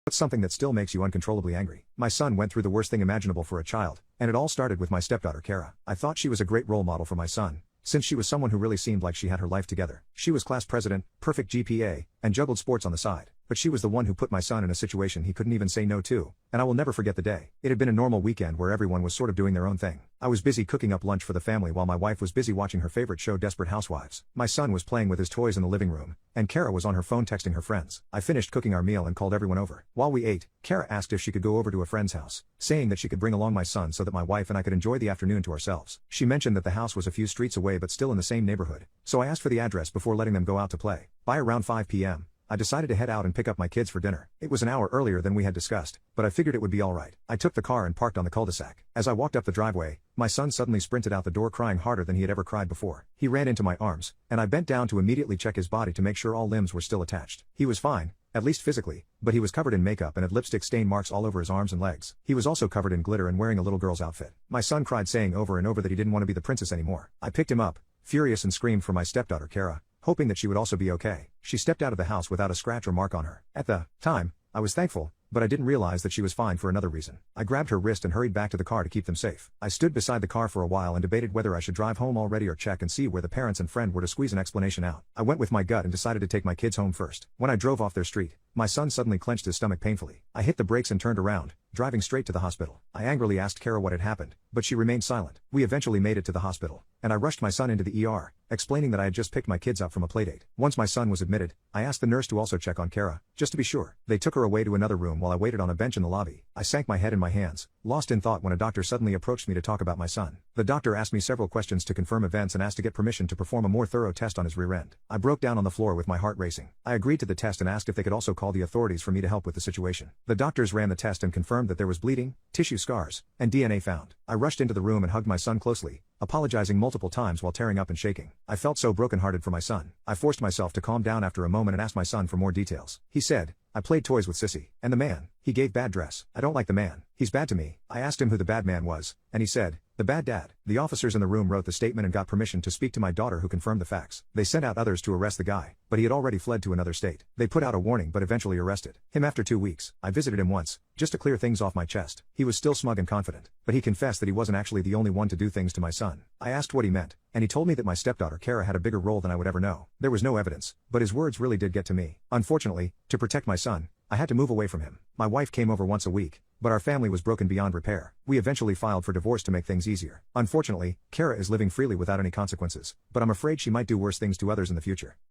What's something that still makes you uncontrollably angry? My son went through the worst thing imaginable for a child, and it all started with my stepdaughter Kara. I thought she was a great role model for my son, since she was someone who really seemed like she had her life together. She was class president, perfect GPA, and juggled sports on the side. But she was the one who put my son in a situation he couldn't even say no to, and I will never forget the day. It had been a normal weekend where everyone was sort of doing their own thing. I was busy cooking up lunch for the family while my wife was busy watching her favorite show, Desperate Housewives. My son was playing with his toys in the living room, and Kara was on her phone texting her friends. I finished cooking our meal and called everyone over. While we ate, Kara asked if she could go over to a friend's house, saying that she could bring along my son so that my wife and I could enjoy the afternoon to ourselves. She mentioned that the house was a few streets away but still in the same neighborhood, so I asked for the address before letting them go out to play. By around 5 p.m., I decided to head out and pick up my kids for dinner. It was an hour earlier than we had discussed, but I figured it would be alright. I took the car and parked on the cul-de-sac. As I walked up the driveway, my son suddenly sprinted out the door crying harder than he had ever cried before. He ran into my arms, and I bent down to immediately check his body to make sure all limbs were still attached. He was fine, at least physically, but he was covered in makeup and had lipstick stain marks all over his arms and legs. He was also covered in glitter and wearing a little girl's outfit. My son cried, saying over and over that he didn't want to be the princess anymore. I picked him up, furious, and screamed for my stepdaughter Kara, hoping that she would also be okay. She stepped out of the house without a scratch or mark on her. At the time, I was thankful, but I didn't realize that she was fine for another reason. I grabbed her wrist and hurried back to the car to keep them safe. I stood beside the car for a while and debated whether I should drive home already or check and see where the parents and friend were to squeeze an explanation out. I went with my gut and decided to take my kids home first. When I drove off their street, my son suddenly clenched his stomach painfully. I hit the brakes and turned around, driving straight to the hospital. I angrily asked Kara what had happened, but she remained silent. We eventually made it to the hospital, and I rushed my son into the ER, explaining that I had just picked my kids up from a playdate. Once my son was admitted, I asked the nurse to also check on Kara, just to be sure. They took her away to another room while I waited on a bench in the lobby. I sank my head in my hands, lost in thought, when a doctor suddenly approached me to talk about my son. The doctor asked me several questions to confirm events and asked to get permission to perform a more thorough test on his rear end. I broke down on the floor with my heart racing. I agreed to the test and asked if they could also call the authorities for me to help with the situation. The doctors ran the test and confirmed that there was bleeding, tissue scars, and DNA found. I rushed into the room and hugged my son closely, apologizing multiple times while tearing up and shaking. I felt so brokenhearted for my son. I forced myself to calm down after a moment and asked my son for more details. He said, "I played toys with Sissy. And the man, he gave bad dress. I don't like the man. He's bad to me." I asked him who the bad man was, and he said, "The bad dad." The officers in the room wrote the statement and got permission to speak to my daughter, who confirmed the facts. They sent out others to arrest the guy, but he had already fled to another state. They put out a warning but eventually arrested him after 2 weeks. I visited him once, just to clear things off my chest. He was still smug and confident, but he confessed that he wasn't actually the only one to do things to my son. I asked what he meant, and he told me that my stepdaughter Kara had a bigger role than I would ever know. There was no evidence, but his words really did get to me. Unfortunately, to protect my son, I had to move away from him. My wife came over once a week, but our family was broken beyond repair. We eventually filed for divorce to make things easier. Unfortunately, Kara is living freely without any consequences, but I'm afraid she might do worse things to others in the future.